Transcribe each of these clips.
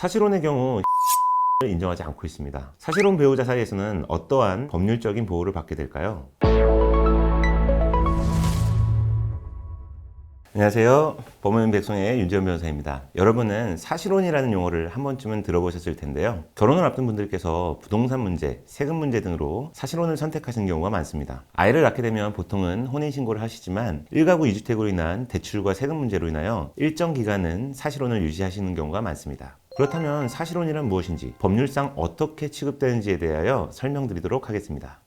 사실혼의 경우 를 인정하지 않고 있습니다. 사실혼 배우자 사이에서는 어떠한 법률적인 보호를 받게 될까요? 안녕하세요. 법무인 백송의 윤지원 변호사입니다. 여러분은 사실혼이라는 용어를 한 번쯤은 들어보셨을 텐데요. 결혼을 앞둔 분들께서 부동산 문제, 세금 문제 등으로 사실혼을 선택하시는 경우가 많습니다. 아이를 낳게 되면 보통은 혼인신고를 하시지만 1가구 2주택으로 인한 대출과 세금 문제로 인하여 일정 기간은 사실혼을 유지하시는 경우가 많습니다. 그렇다면 사실혼이란 무엇인지, 법률상 어떻게 취급되는지에 대하여 설명드리도록 하겠습니다.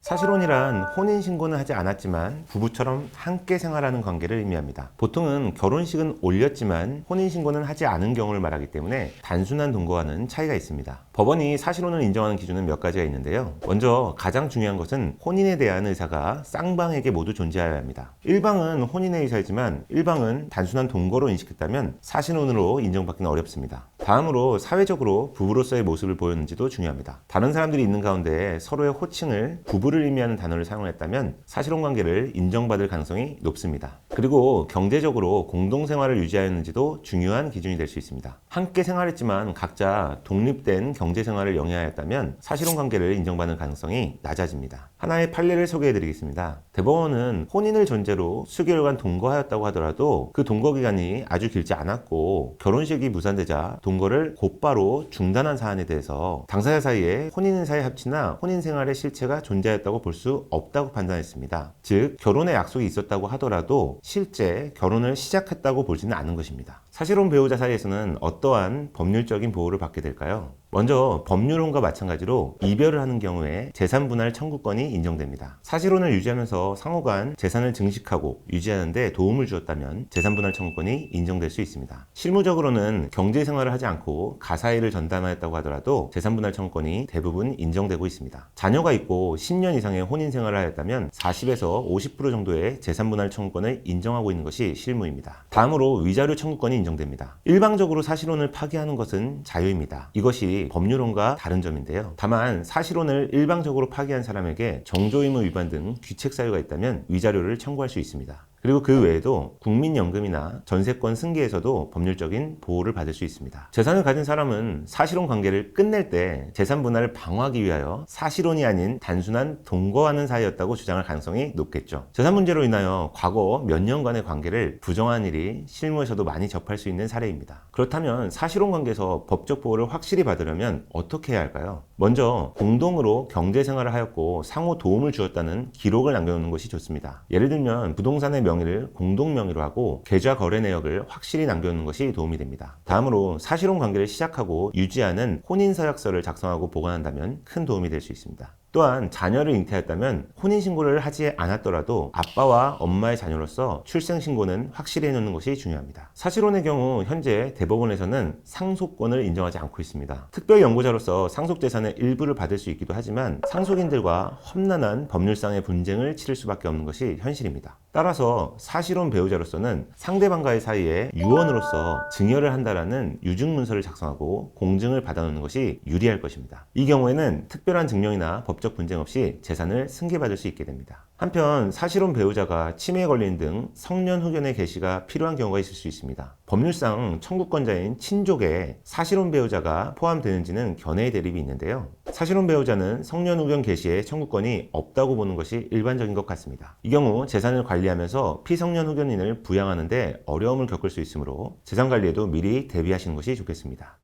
사실혼이란 혼인신고는 하지 않았지만 부부처럼 함께 생활하는 관계를 의미합니다. 보통은 결혼식은 올렸지만 혼인신고는 하지 않은 경우를 말하기 때문에 단순한 동거와는 차이가 있습니다. 법원이 사실혼을 인정하는 기준은 몇 가지가 있는데요. 먼저 가장 중요한 것은 혼인에 대한 의사가 쌍방에게 모두 존재해야 합니다. 일방은 혼인의 의사이지만 일방은 단순한 동거로 인식했다면 사실혼으로 인정받기는 어렵습니다. 다음으로 사회적으로 부부로서의 모습을 보였는지도 중요합니다. 다른 사람들이 있는 가운데 서로의 호칭을 부부를 의미하는 단어를 사용했다면 사실혼 관계를 인정받을 가능성이 높습니다. 그리고 경제적으로 공동생활을 유지하였는지도 중요한 기준이 될 수 있습니다. 함께 생활했지만 각자 독립된 경제생활을 영위하였다면 사실혼 관계를 인정받는 가능성이 낮아집니다. 하나의 판례를 소개해 드리겠습니다. 대법원은 혼인을 전제로 수개월간 동거하였다고 하더라도 그 동거 기간이 아주 길지 않았고 결혼식이 무산되자 동거를 곧바로 중단한 사안에 대해서 당사자 사이에 혼인의사의 합치나 혼인생활의 실체가 존재했다고 볼 수 없다고 판단했습니다. 즉 결혼의 약속이 있었다고 하더라도 실제 결혼을 시작했다고 보지는 않은 것입니다. 사실혼 배우자 사이에서는 어떠한 법률적인 보호를 받게 될까요? 먼저 법률혼과 마찬가지로 이별을 하는 경우에 재산분할 청구권이 인정됩니다. 사실혼을 유지하면서 상호간 재산을 증식하고 유지하는 데 도움을 주었다면 재산분할 청구권이 인정될 수 있습니다. 실무적으로는 경제생활을 하지 않고 가사일을 전담하였다고 하더라도 재산분할 청구권이 대부분 인정되고 있습니다. 자녀가 있고 10년 이상의 혼인생활을 하였다면 40에서 50% 정도의 재산분할 청구권을 인정하고 있는 것이 실무입니다. 다음으로 위자료 청구권이 인정됩니다. 일방적으로 사실혼을 파기하는 것은 자유입니다. 이것이 법률혼과 다른 점인데요. 다만 사실혼을 일방적으로 파기한 사람에게 정조의무 위반 등 귀책 사유가 있다면 위자료를 청구할 수 있습니다. 그리고 그 외에도 국민연금이나 전세권 승계에서도 법률적인 보호를 받을 수 있습니다. 재산을 가진 사람은 사실혼 관계를 끝낼 때 재산 분할을 방어하기 위하여 사실혼이 아닌 단순한 동거하는 사이였다고 주장할 가능성이 높겠죠. 재산 문제로 인하여 과거 몇 년간의 관계를 부정한 일이 실무에서도 많이 접할 수 있는 사례입니다. 그렇다면 사실혼 관계에서 법적 보호를 확실히 받으려면 어떻게 해야 할까요? 먼저 공동으로 경제생활을 하였고 상호 도움을 주었다는 기록을 남겨놓는 것이 좋습니다. 예를 들면 부동산의 명의를 공동 명의로 하고 계좌 거래 내역을 확실히 남겨놓는 것이 도움이 됩니다. 다음으로 사실혼 관계를 시작하고 유지하는 혼인서약서를 작성하고 보관한다면 큰 도움이 될 수 있습니다. 또한 자녀를 잉태했다면 혼인신고를 하지 않았더라도 아빠와 엄마의 자녀로서 출생신고는 확실히 해놓는 것이 중요합니다. 사실혼의 경우 현재 대법원에서는 상속권을 인정하지 않고 있습니다. 특별연구자로서 상속재산의 일부를 받을 수 있기도 하지만 상속인들과 험난한 법률상의 분쟁을 치를 수밖에 없는 것이 현실입니다. 따라서 사실혼 배우자로서는 상대방과의 사이에 유언으로서 증여를 한다라는 유증문서를 작성하고 공증을 받아놓는 것이 유리할 것입니다. 이 경우에는 특별한 증명이나 법적 분쟁 없이 재산을 승계받을 수 있게 됩니다. 한편 사실혼 배우자가 치매에 걸린 등 성년 후견의 개시가 필요한 경우가 있을 수 있습니다. 법률상 청구권자인 친족에 사실혼 배우자가 포함되는지는 견해의 대립이 있는데요. 사실혼 배우자는 성년 후견 개시에 청구권이 없다고 보는 것이 일반적인 것 같습니다. 이 경우 재산을 관리하면서 피성년 후견인을 부양하는 데 어려움을 겪을 수 있으므로 재산 관리에도 미리 대비하시는 것이 좋겠습니다.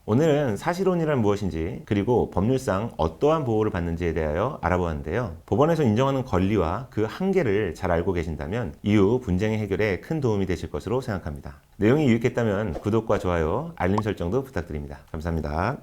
오늘은 사실혼이란 무엇인지 그리고 법률상 어떠한 보호를 받는지에 대하여 알아보았는데요. 법원에서 인정하는 권리와 그 한계를 잘 알고 계신다면 이후 분쟁의 해결에 큰 도움이 되실 것으로 생각합니다. 내용이 유익했다면 구독과 좋아요, 알림 설정도 부탁드립니다. 감사합니다.